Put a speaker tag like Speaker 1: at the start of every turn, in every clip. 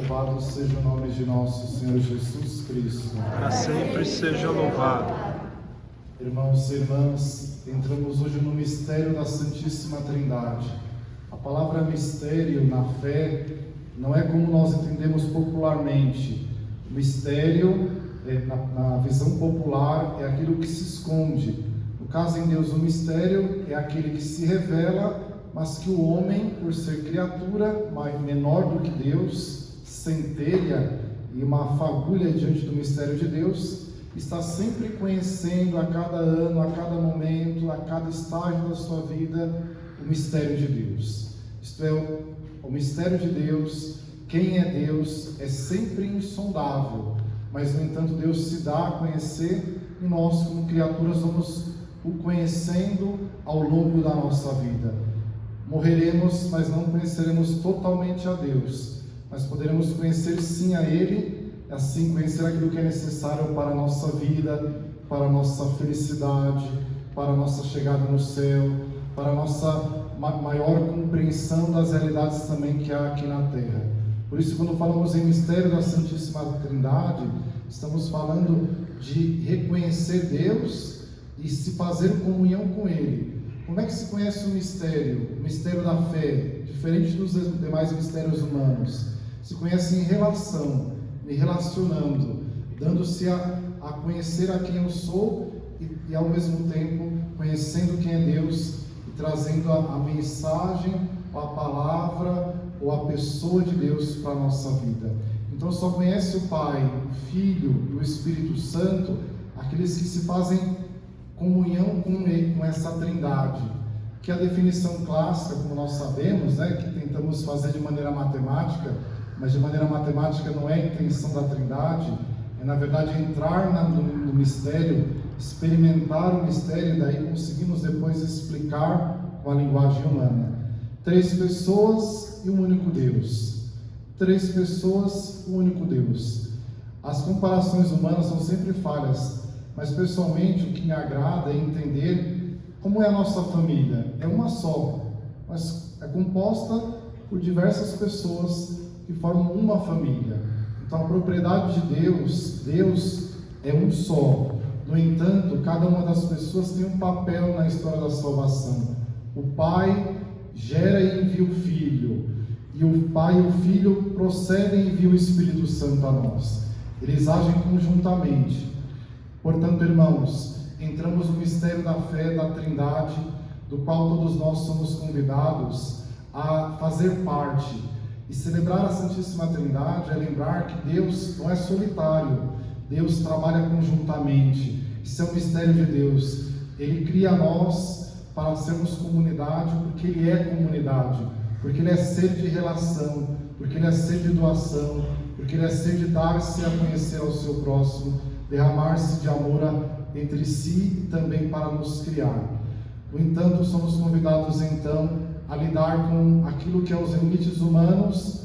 Speaker 1: Louvado seja o nome de nosso Senhor Jesus Cristo.
Speaker 2: Para sempre seja louvado.
Speaker 1: Irmãos e irmãs, entramos hoje no mistério da Santíssima Trindade. A palavra mistério na fé não é como nós entendemos popularmente. O mistério, na visão popular, é aquilo que se esconde. No caso em Deus, o mistério é aquele que se revela, mas que o homem, por ser criatura menor do que Deus, centelha e uma fagulha diante do mistério de Deus, está sempre conhecendo a cada ano, a cada momento, a cada estágio da sua vida, o mistério de Deus. Isto é, o mistério de Deus, quem é Deus, é sempre insondável, mas no entanto Deus se dá a conhecer e nós, como criaturas, vamos o conhecendo ao longo da nossa vida. Morreremos, mas não conheceremos totalmente a Deus, mas poderemos conhecer sim a Ele, assim conhecer aquilo que é necessário para a nossa vida, para a nossa felicidade, para a nossa chegada no céu, para a nossa maior compreensão das realidades também que há aqui na Terra. Por isso, quando falamos em mistério da Santíssima Trindade, estamos falando de reconhecer Deus e se fazer comunhão com Ele. Como é que se conhece o mistério da fé, diferente dos demais mistérios humanos? Se conhece em relação, me relacionando, dando-se a conhecer a quem eu sou e ao mesmo tempo conhecendo quem é Deus e trazendo a mensagem, a palavra ou a pessoa de Deus para a nossa vida. Então só conhece o Pai, o Filho e o Espírito Santo aqueles que se fazem comunhão com essa trindade, que a definição clássica, como nós sabemos, que tentamos fazer de maneira matemática, mas de maneira matemática não é a intenção da trindade, é na verdade entrar no mistério, experimentar o mistério, e daí conseguimos depois explicar com a linguagem humana. 3 pessoas e um único Deus. 3 pessoas, um único Deus. As comparações humanas são sempre falhas, mas pessoalmente o que me agrada é entender como é a nossa família. É uma só, mas é composta por diversas pessoas que formam uma família. Então a propriedade de Deus é um só. No entanto, cada uma das pessoas tem um papel na história da salvação. O Pai gera e envia o Filho, e o Pai e o Filho procedem e enviam o Espírito Santo a nós. Eles agem conjuntamente. Portanto, irmãos, entramos no mistério da fé, da Trindade, do qual todos nós somos convidados a fazer parte. E celebrar a Santíssima Trindade é lembrar que Deus não é solitário, Deus trabalha conjuntamente. Isso é o mistério de Deus. Ele cria nós para sermos comunidade, porque Ele é comunidade, porque Ele é ser de relação, porque Ele é ser de doação, porque Ele é ser de dar-se a conhecer ao seu próximo, derramar-se de amor entre si e também para nos criar. No entanto, somos convidados então a lidar com aquilo que é os limites humanos,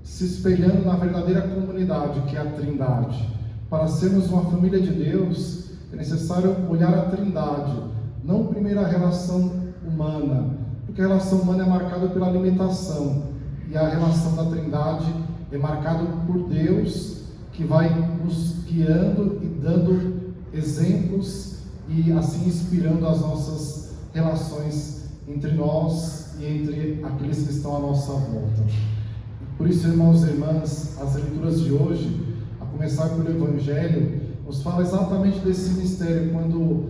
Speaker 1: se espelhando na verdadeira comunidade, que é a Trindade. Para sermos uma família de Deus, é necessário olhar a Trindade, não primeiro a relação humana, porque a relação humana é marcada pela limitação, e a relação da Trindade é marcada por Deus, que vai nos guiando e dando exemplos e assim inspirando as nossas relações entre nós e entre aqueles que estão à nossa volta. Por isso, irmãos e irmãs, as leituras de hoje, a começar pelo Evangelho, nos fala exatamente desse mistério, quando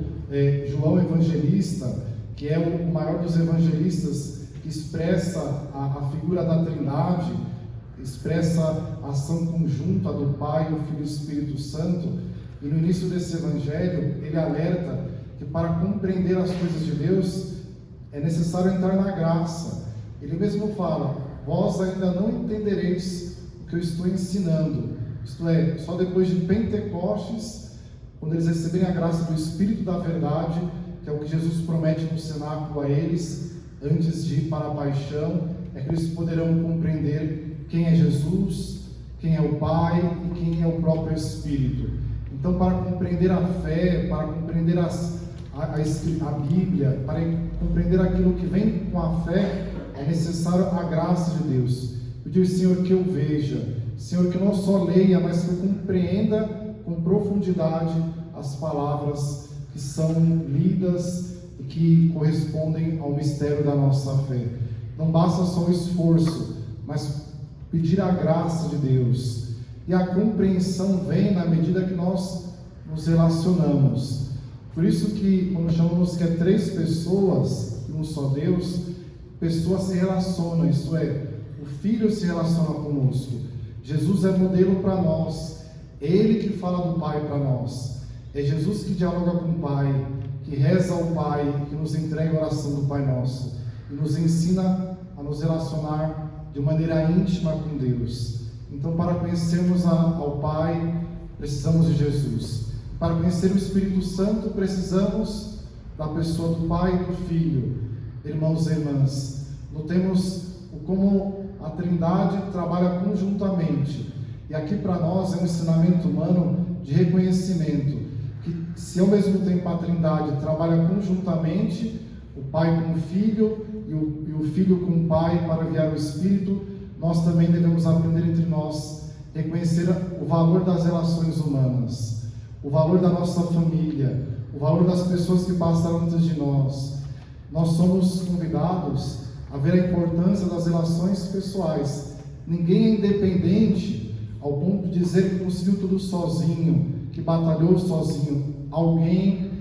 Speaker 1: João Evangelista, que é o maior dos evangelistas, que expressa a figura da Trindade, expressa a ação conjunta do Pai, o Filho e o Espírito Santo, e no início desse Evangelho, ele alerta que para compreender as coisas de Deus, é necessário entrar na graça. Ele mesmo fala: vós ainda não entendereis o que eu estou ensinando. Isto é, só depois de Pentecostes, quando eles receberem a graça do Espírito da verdade, que é o que Jesus promete no cenáculo a eles, antes de ir para a paixão, é que eles poderão compreender quem é Jesus, quem é o Pai e quem é o próprio Espírito. Então, para compreender a fé, para compreender a Bíblia, para compreender aquilo que vem com a fé, é necessário a graça de Deus. Pedir, Senhor, que eu veja. Senhor, que não só leia, mas que compreenda com profundidade as palavras que são lidas e que correspondem ao mistério da nossa fé. Não basta só o esforço, mas pedir a graça de Deus. E a compreensão vem na medida que nós nos relacionamos. Por isso que, quando chamamos que é 3 pessoas, e um só Deus, pessoas se relacionam, isto é, o Filho se relaciona conosco. Jesus é modelo para nós, é Ele que fala do Pai para nós, é Jesus que dialoga com o Pai, que reza ao Pai, que nos entrega a oração do Pai Nosso, e nos ensina a nos relacionar de maneira íntima com Deus. Então, para conhecermos ao Pai, precisamos de Jesus. Para conhecer o Espírito Santo, precisamos da pessoa do Pai e do Filho. Irmãos e irmãs, notemos como a Trindade trabalha conjuntamente. E aqui para nós é um ensinamento humano de reconhecimento, que se ao mesmo tempo a Trindade trabalha conjuntamente, o Pai com o Filho e o Filho com o Pai para enviar o Espírito, nós também devemos aprender entre nós, reconhecer o valor das relações humanas, o valor da nossa família, o valor das pessoas que passaram antes de nós. Nós somos convidados a ver a importância das relações pessoais. Ninguém é independente ao ponto de dizer que conseguiu tudo sozinho, que batalhou sozinho. Alguém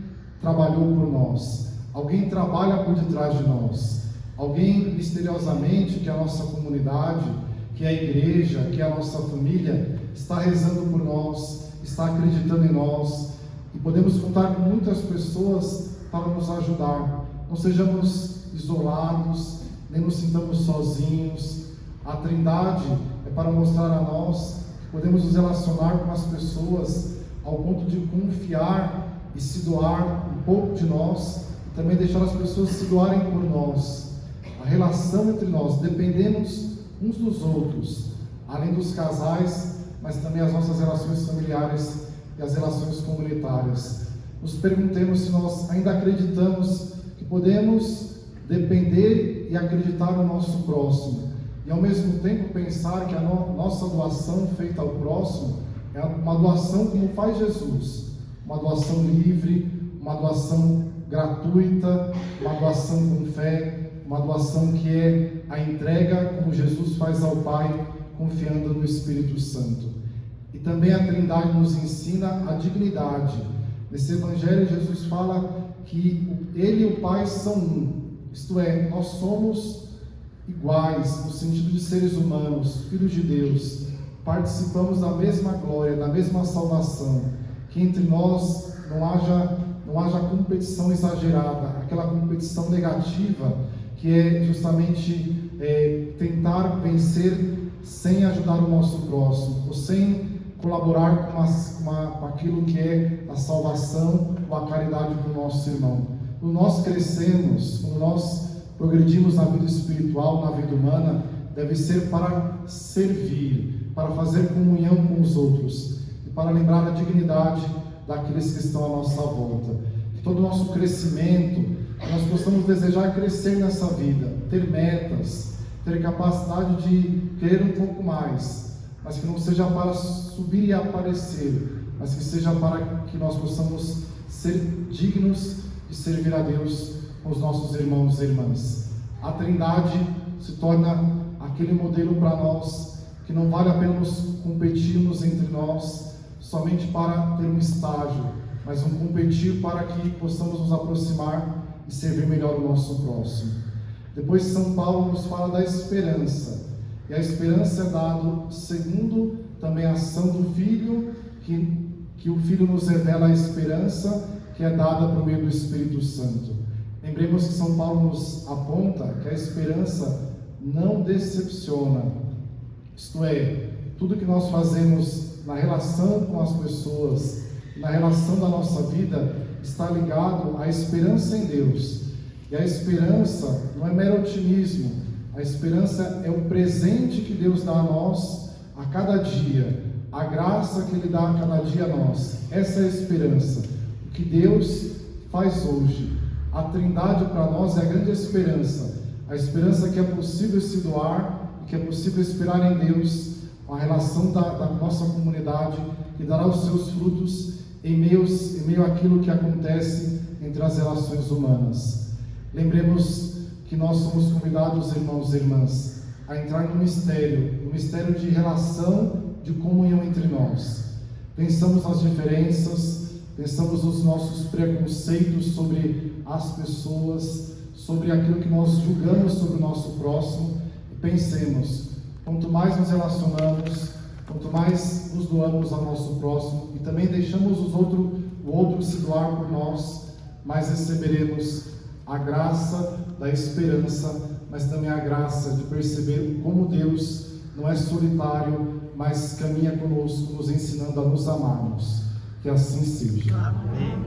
Speaker 1: trabalhou por nós, alguém trabalha por detrás de nós, alguém misteriosamente, que é a nossa comunidade, que é a igreja, que é a nossa família, está rezando por nós, está acreditando em nós, e podemos contar com muitas pessoas para nos ajudar. Não sejamos isolados, nem nos sintamos sozinhos. A Trindade é para mostrar a nós que podemos nos relacionar com as pessoas ao ponto de confiar e se doar um pouco de nós, e também deixar as pessoas se doarem por nós. A relação entre nós, dependemos uns dos outros, além dos casais, mas também as nossas relações familiares e as relações comunitárias. Nos perguntemos se nós ainda acreditamos que podemos depender e acreditar no nosso próximo, e ao mesmo tempo pensar que a nossa doação feita ao próximo é uma doação como faz Jesus, uma doação livre, uma doação gratuita, uma doação com fé, uma doação que é a entrega como Jesus faz ao Pai, confiando no Espírito Santo. E também a Trindade nos ensina a dignidade. Nesse Evangelho, Jesus fala que Ele e o Pai são um, isto é, nós somos iguais no sentido de seres humanos, filhos de Deus, participamos da mesma glória, da mesma salvação, que entre nós não haja competição exagerada, aquela competição negativa que é justamente tentar vencer sem ajudar o nosso próximo, ou sem colaborar com aquilo que é a salvação ou a caridade do nosso irmão. Quando nós crescemos, quando nós progredimos na vida espiritual, na vida humana, deve ser para servir, para fazer comunhão com os outros e para lembrar a dignidade daqueles que estão à nossa volta. Que todo o nosso crescimento, nós possamos desejar crescer nessa vida, ter metas, ter capacidade de querer um pouco mais, mas que não seja para subir e aparecer, mas que seja para que nós possamos ser dignos de servir a Deus com os nossos irmãos e irmãs. A Trindade se torna aquele modelo para nós, que não vale a pena nos competirmos entre nós somente para ter um estágio, mas um competir para que possamos nos aproximar e servir melhor o nosso próximo. Depois São Paulo nos fala da esperança, e a esperança é dada segundo também a ação do Filho, que o Filho nos revela a esperança que é dada por meio do Espírito Santo. Lembremos que São Paulo nos aponta que a esperança não decepciona, isto é, tudo que nós fazemos na relação com as pessoas, na relação da nossa vida, está ligado à esperança em Deus. E a esperança não é mero otimismo, a esperança é o presente que Deus dá a nós a cada dia, a graça que Ele dá a cada dia a nós. Essa é a esperança, o que Deus faz hoje. A Trindade para nós é a grande esperança, a esperança que é possível se doar, que é possível esperar em Deus uma relação da nossa comunidade que dará os seus frutos em meio àquilo que acontece entre as relações humanas. Lembremos que nós somos convidados, irmãos e irmãs, a entrar no mistério de relação, de comunhão entre nós. Pensamos nas diferenças, pensamos nos nossos preconceitos sobre as pessoas, sobre aquilo que nós julgamos sobre o nosso próximo, e pensemos, quanto mais nos relacionamos, quanto mais nos doamos ao nosso próximo e também deixamos o outro se doar por nós, mais receberemos a graça da esperança, mas também a graça de perceber como Deus não é solitário, mas caminha conosco, nos ensinando a nos amarmos. Que assim seja.
Speaker 2: Amém.